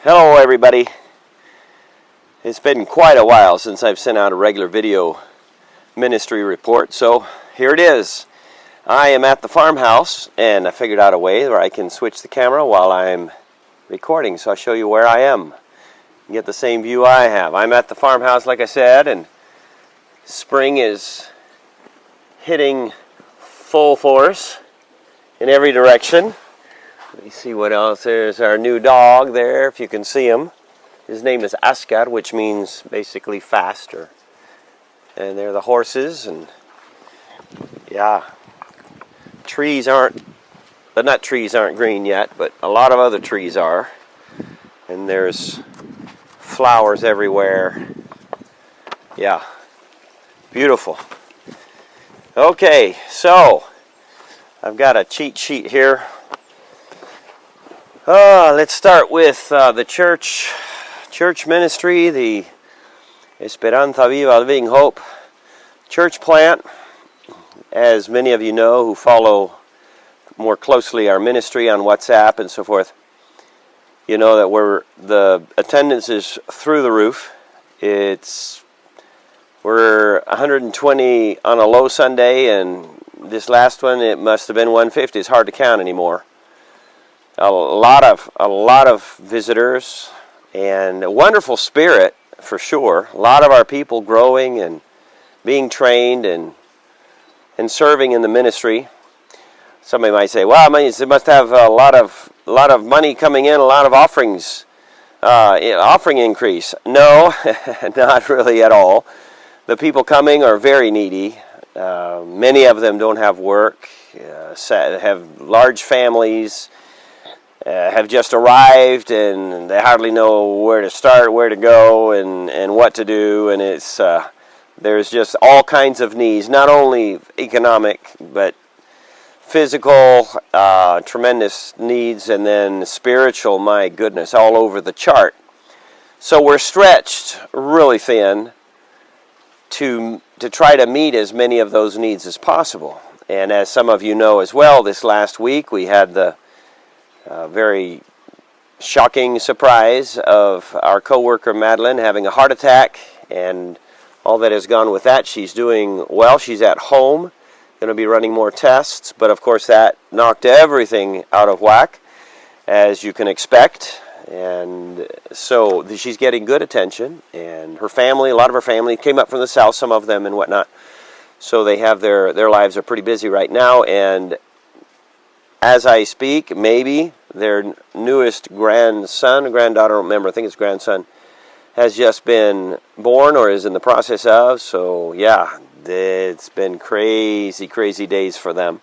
Hello everybody. It's been quite a while since I've sent out a regular video ministry report, so here it is. I am at the farmhouse and I figured out a way where I can switch the camera while I'm recording, so I'll show you where I am. You get the same view I have. I'm at the farmhouse, like I said, and spring is hitting full force in every direction. Let me see what else. There's our new dog there, if you can see him. His name is Askar, which means basically faster. And there are the horses, and yeah, trees aren't green yet, but a lot of other trees are. And there's flowers everywhere. Yeah, beautiful. Okay, so I've got a cheat sheet here. Let's start with the church ministry, the Esperanza Viva, Living Hope church plant. As many of you know who follow more closely our ministry on WhatsApp and so forth, you know that the attendance is through the roof. We're 120 on a low Sunday, and this last one it must have been 150. It's hard to count anymore. A lot of visitors, and a wonderful spirit for sure. A lot of our people growing and being trained and serving in the ministry. Somebody might say, "Well, they must have a lot of money coming in, a lot of offerings, offering increase." No, not really at all. The people coming are very needy. Many of them don't have work, have large families. Have just arrived, and they hardly know where to start, where to go, and what to do. And there's just all kinds of needs, not only economic, but physical, tremendous needs, and then spiritual, my goodness, all over the chart. So we're stretched really thin to try to meet as many of those needs as possible. And as some of you know as well, this last week we had the very shocking surprise of our co-worker Madeline having a heart attack, and all that has gone with that. She's doing well. She's at home, going to be running more tests, but of course that knocked everything out of whack, as you can expect. And so she's getting good attention, and her family, a lot of her family came up from the south, some of them and whatnot, so they have their lives are pretty busy right now. And as I speak, maybe their newest grandson, granddaughter, I don't remember, I think it's grandson, has just been born or is in the process of. So yeah, it's been crazy, crazy days for them.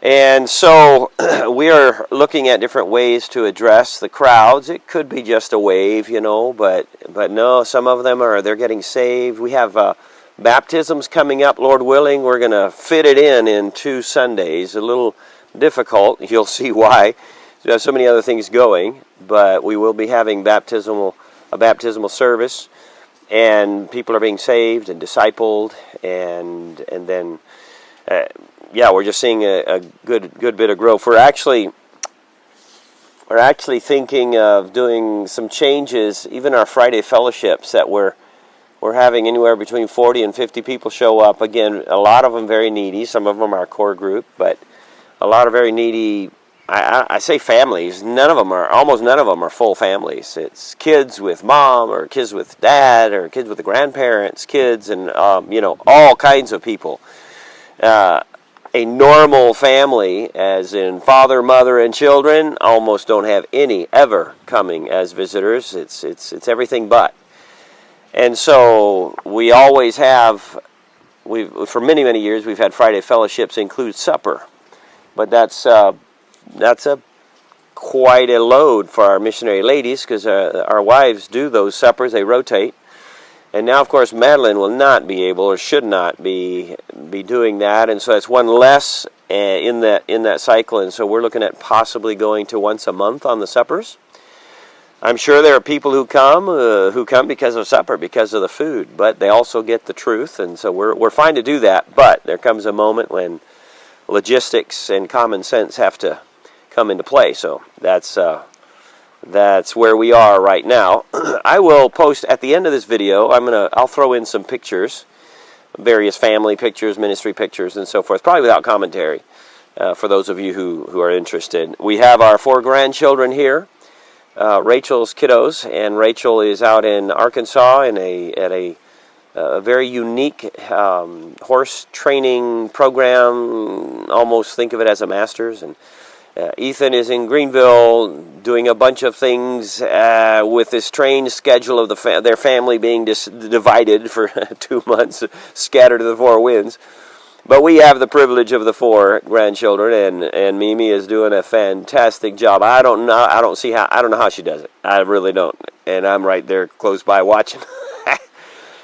And so we are looking at different ways to address the crowds. It could be just a wave, but no, some of them they're getting saved. We have baptisms coming up, Lord willing. We're going to fit it in 2 Sundays. A little difficult. You'll see why. We have so many other things going, but we will be having a baptismal service, and people are being saved and discipled, and then we're just seeing a good bit of growth. We're actually thinking of doing some changes. Even our Friday fellowships that we're having anywhere between 40 and 50 people show up. Again, a lot of them very needy. Some of them are our core group, but a lot of very needy, I say families. Almost none of them are full families. It's kids with mom, or kids with dad, or kids with the grandparents, kids, and all kinds of people. A normal family, as in father, mother, and children, almost don't have any ever coming as visitors. It's everything but. And so we always have. For many years we've had Friday fellowships include supper. But that's quite a load for our missionary ladies, because our wives do those suppers. They rotate. And now, of course, Madeline will not be able, or should not be doing that. And so that's one less in that cycle. And so we're looking at possibly going to once a month on the suppers. I'm sure there are people who come because of supper, because of the food, but they also get the truth. And so we're fine to do that. But there comes a moment when logistics and common sense have to come into play. So that's that's where we are right now. I will post at the end of this video. I'll throw in some pictures, various family pictures, ministry pictures, and so forth, probably without commentary, for those of you who are interested. We have our 4 grandchildren here, Rachel's kiddos, and Rachel is out in Arkansas at a very unique horse training program. Almost think of it as a master's. And Ethan is in Greenville doing a bunch of things with this strange schedule of their family being divided for 2 months, scattered to the 4 winds. But we have the privilege of the 4 grandchildren, and Mimi is doing a fantastic job. I don't know how she does it. I really don't. And I'm right there close by watching.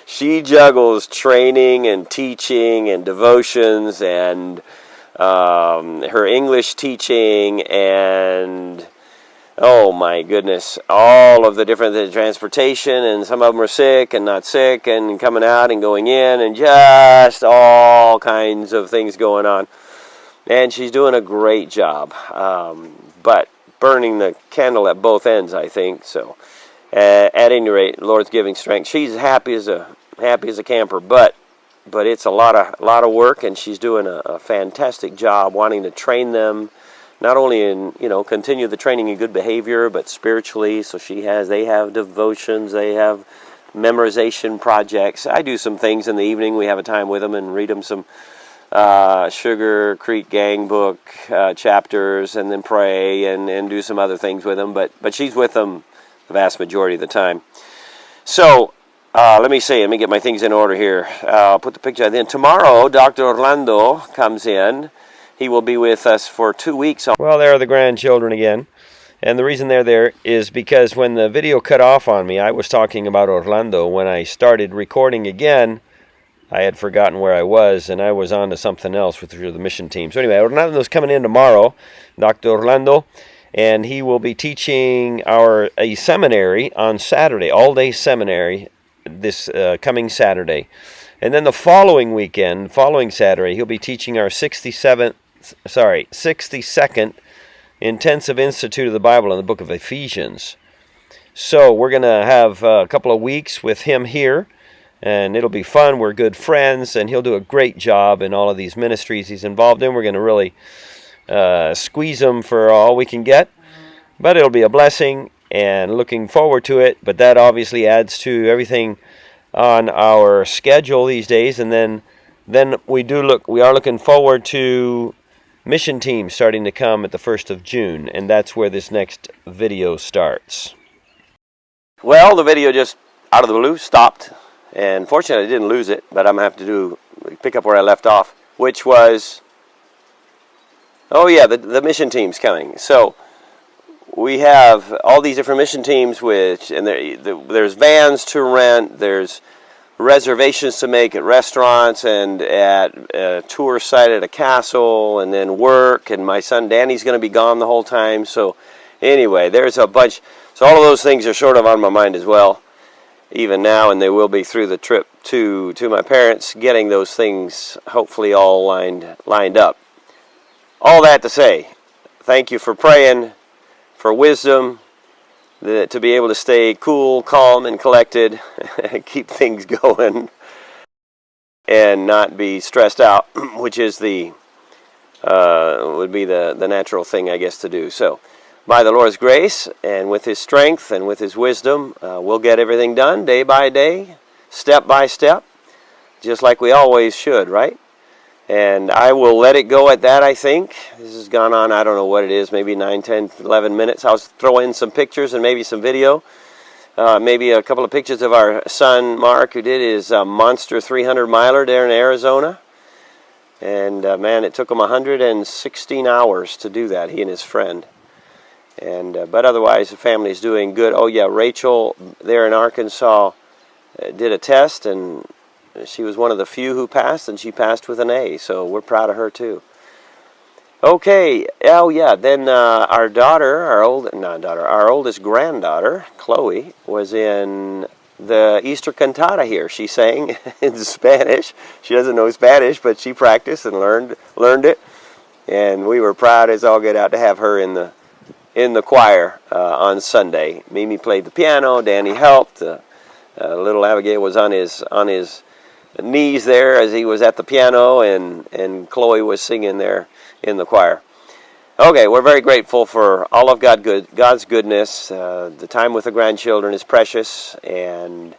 She juggles training and teaching and devotions and her English teaching and, oh my goodness, all of the different transportation, and some of them are sick and not sick and coming out and going in, and just all kinds of things going on. And she's doing a great job, but burning the candle at both ends, I think. So at any rate, Lord's giving strength. She's happy as a camper, but it's a lot of work, and she's doing a fantastic job wanting to train them, not only in, continue the training in good behavior, but spiritually. So they have devotions, they have memorization projects. I do some things in the evening. We have a time with them and read them some Sugar Creek Gang book chapters, and then pray and do some other things with them. But she's with them the vast majority of the time. So let me get my things in order here. I'll put the picture. Then tomorrow, Dr. Orlando comes in. He will be with us for 2 weeks. Well, there are the grandchildren again. And the reason they're there is because when the video cut off on me, I was talking about Orlando. When I started recording again, I had forgotten where I was, and I was on to something else with the mission team. So anyway, Orlando's coming in tomorrow, Dr. Orlando, and he will be teaching a seminary on Saturday, all-day seminary, this coming Saturday. And then the following Saturday, he'll be teaching our 62nd Intensive Institute of the Bible in the book of Ephesians. So we're going to have a couple of weeks with him here, and it'll be fun. We're good friends, and he'll do a great job in all of these ministries he's involved in. We're going to really squeeze him for all we can get, but it'll be a blessing, and looking forward to it. But that obviously adds to everything on our schedule these days. And then we are looking forward to mission team starting to come at the 1st of June, and that's where this next video starts. Well, the video just out of the blue stopped, and fortunately I didn't lose it, but I'm going to have to pick up where I left off, which was, the mission team's coming. So we have all these different mission teams, there's vans to rent, there's reservations to make at restaurants and at a tour site at a castle, and then work, and my son Danny's going to be gone the whole time. So anyway, there's a bunch. So all of those things are sort of on my mind as well, even now, and they will be through the trip to my parents, getting those things hopefully all lined up. All that to say, thank you for praying, for wisdom, to be able to stay cool, calm, and collected, keep things going, and not be stressed out, which is would be the natural thing, I guess, to do. So, by the Lord's grace, and with His strength, and with His wisdom, we'll get everything done day by day, step by step, just like we always should, right? And I will let it go at that, I think. This has gone on, I don't know what it is, maybe 9, 10, 11 minutes. I'll throw in some pictures and maybe some video. Maybe a couple of pictures of our son, Mark, who did his monster 300-miler there in Arizona. And, man, it took him 116 hours to do that, he and his friend. And but otherwise, the family's doing good. Oh, yeah, Rachel there in Arkansas did a test, and she was one of the few who passed, and she passed with an A, so we're proud of her too. Okay, then our oldest granddaughter, Chloe, was in the Easter cantata here. She sang in Spanish. She doesn't know Spanish, but she practiced and learned it, and we were proud as all get out to have her in the in the choir on Sunday. Mimi played the piano. Danny helped. Little Abigail was on his knees there as he was at the piano, and Chloe was singing there in the choir. Okay, we're very grateful for all of God's goodness. The time with the grandchildren is precious, and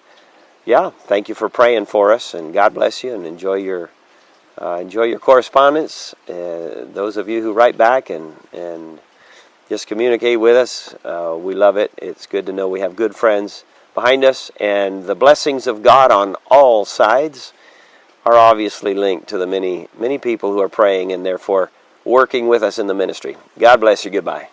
yeah, thank you for praying for us, and God bless you, and enjoy your correspondence. Those of you who write back and just communicate with us, we love it. It's good to know we have good friends behind us, and the blessings of God on all sides are obviously linked to the many people who are praying and therefore working with us in the ministry. God bless you. Goodbye.